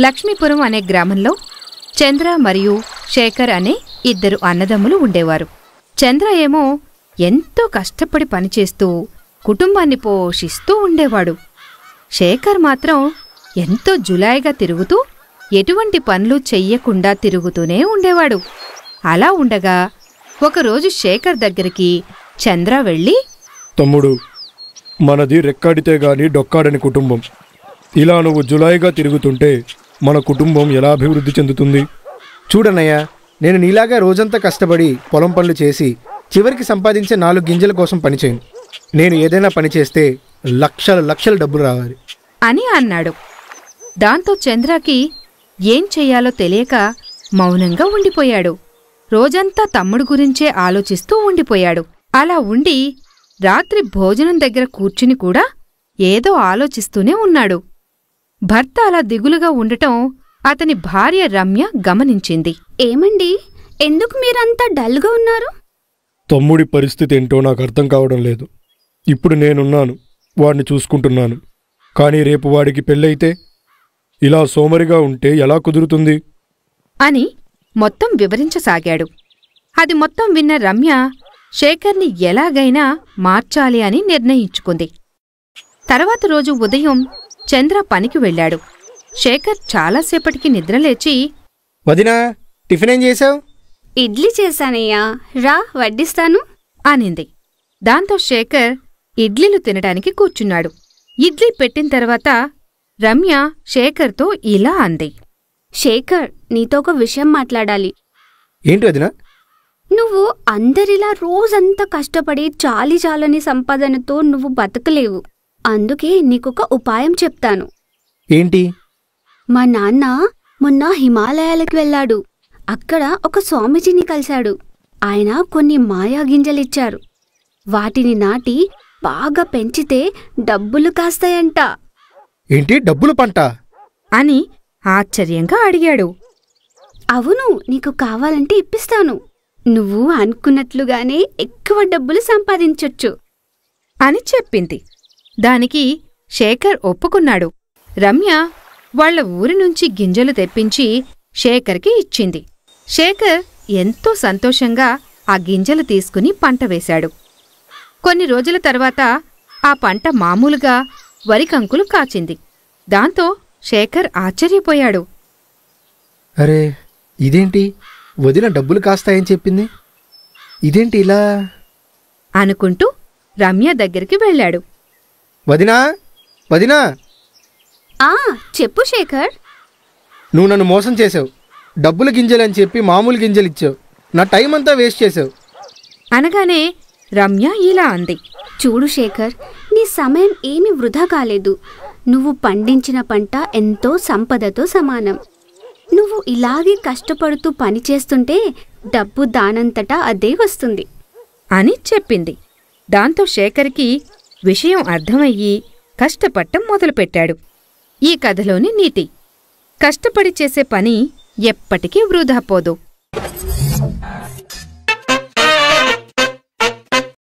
లక్ష్మీపురం అనే గ్రామంలో చంద్ర మరియు శేఖర్ అనే ఇద్దరు అన్నదమ్ములు ఉండేవారు. చంద్ర ఏమో ఎంతో కష్టపడి పనిచేస్తూ కుటుంబాన్ని పోషిస్తూ ఉండేవాడు. శేఖర్ మాత్రం ఎంతో జులాయిగా తిరుగుతూ ఎటువంటి పనులు చెయ్యకుండా తిరుగుతూనే ఉండేవాడు. అలా ఉండగా ఒకరోజు శేఖర్ దగ్గరికి చంద్ర వెళ్ళి, తమ్ముడు, మనది రెక్కాడితే గాని డొక్కాడని కుటుంబం. ఇలా నువ్వు జులాయిగా తిరుగుతుంటే మన కుటుంబం ఎలా అభివృద్ధి చెందుతుంది? చూడన్నయ్యా, నేను నీలాగా రోజంతా కష్టపడి పొలం పనులు చేసి చివరికి సంపాదించే 4 గింజల కోసం పనిచేయను. నేను ఏదైనా పని చేస్తే లక్షల డబ్బులు రావాలి అని అన్నాడు. దాంతో చంద్రకి ఏం చెయ్యాలో తెలియక మౌనంగా ఉండిపోయాడు. రోజంతా తమ్ముడు గురించే ఆలోచిస్తూ ఉండిపోయాడు. అలా ఉండి రాత్రి భోజనం దగ్గర కూర్చుని కూడా ఏదో ఆలోచిస్తూనే ఉన్నాడు. భర్త అలా దిగులుగా ఉండటం అతని భార్య రమ్య గమనించింది. ఏమండి, ఎందుకు మీరంతా డల్గా ఉన్నారు? తమ్ముడి పరిస్థితి ఏంటో నాకు అర్థం కావడం లేదు. ఇప్పుడు నేనున్నాను, వాడిని చూసుకుంటున్నాను. కానీ రేపు వాడికి పెళ్ళైతే ఇలా సోమరిగా ఉంటే ఎలా కుదురుతుంది అని మొత్తం వివరించసాగాడు. అది మొత్తం విన్న రమ్య శేఖర్ని ఎలాగైనా మార్చాలి అని నిర్ణయించుకుంది. తర్వాత రోజు ఉదయం చంద్ర పనికి వెళ్ళాడు. శేఖర్ చాలాసేపటికి నిద్రలేచి, వదినా, టిఫిన్ ఏం చేశావు? ఇడ్లీ చేశానయ్యా, రా వడ్డిస్తాను అనింది. దాంతో శేఖర్ ఇడ్లీలు తినడానికి కూర్చున్నాడు. ఇడ్లీ పెట్టిన తర్వాత రమ్య శేఖర్తో ఇలా అంది. శేఖర్, నీతో ఒక విషయం మాట్లాడాలి. ఏంటి వదినా? నువ్వు అందరిలా రోజంతా కష్టపడి చాలని సంపాదనతో నువ్వు బతకలేవు. అందుకే నీకొక ఉపాయం చెప్తాను. ఏంటి? మా నాన్న మొన్న హిమాలయాలకు వెళ్ళాడు. అక్కడ ఒక స్వామీజీని కలిశాడు. ఆయన కొన్ని మాయా గింజలిచ్చారు. వాటిని నాటి బాగా పెంచితే డబ్బులు కాస్తాయంట. ఏంటి, డబ్బులు పంట? అని ఆశ్చర్యంగా అడిగాడు. అవును, నీకు కావాలంటే ఇప్పిస్తాను. నువ్వు అనుకున్నట్లుగానే ఎక్కువ డబ్బులు సంపాదించొచ్చు అని చెప్పింది. దానికి శేఖర్ ఒప్పుకున్నాడు. రమ్య వాళ్ల ఊరి నుంచి గింజలు తెప్పించి శేఖర్కి ఇచ్చింది. శేఖర్ ఎంతో సంతోషంగా ఆ గింజలు తీసుకుని పంట వేశాడు. కొన్ని రోజుల తర్వాత ఆ పంట మామూలుగా వరికంకులు కాచింది. దాంతో శేఖర్ ఆశ్చర్యపోయాడు. అరే, ఇదేంటి, వదిన డబ్బులు కాస్తాయని చెప్పింది, ఇదేంటి ఇలా అనుకుంటూ రమ్య దగ్గరికి వెళ్ళాడు. వదినా, వదినా! చెప్పు శేఖర్. నువ్వు నన్ను మోసం చేసావు. డబ్బులు గింజలని చెప్పి మామూలు గింజలు ఇచ్చావు. నా టైం అంతా వేస్ట్ చేసావు అనగానే రమ్య ఇలా అంది. చూడు శేఖర్, నీ సమయం ఏమీ వృధా కాలేదు. నువ్వు పండించిన పంట ఎంతో సంపదతో సమానం. నువ్వు ఇలాగే కష్టపడుతూ పనిచేస్తుంటే డబ్బు దానంతటా అదే వస్తుంది అని చెప్పింది. దాంతో శేఖర్కి విషయం అర్థమయ్యి కష్టపడటం మొదలుపెట్టాడు. ఈ కథలోని నీతి: కష్టపడి చేసే పని ఎప్పటికీ వృధా పోదు.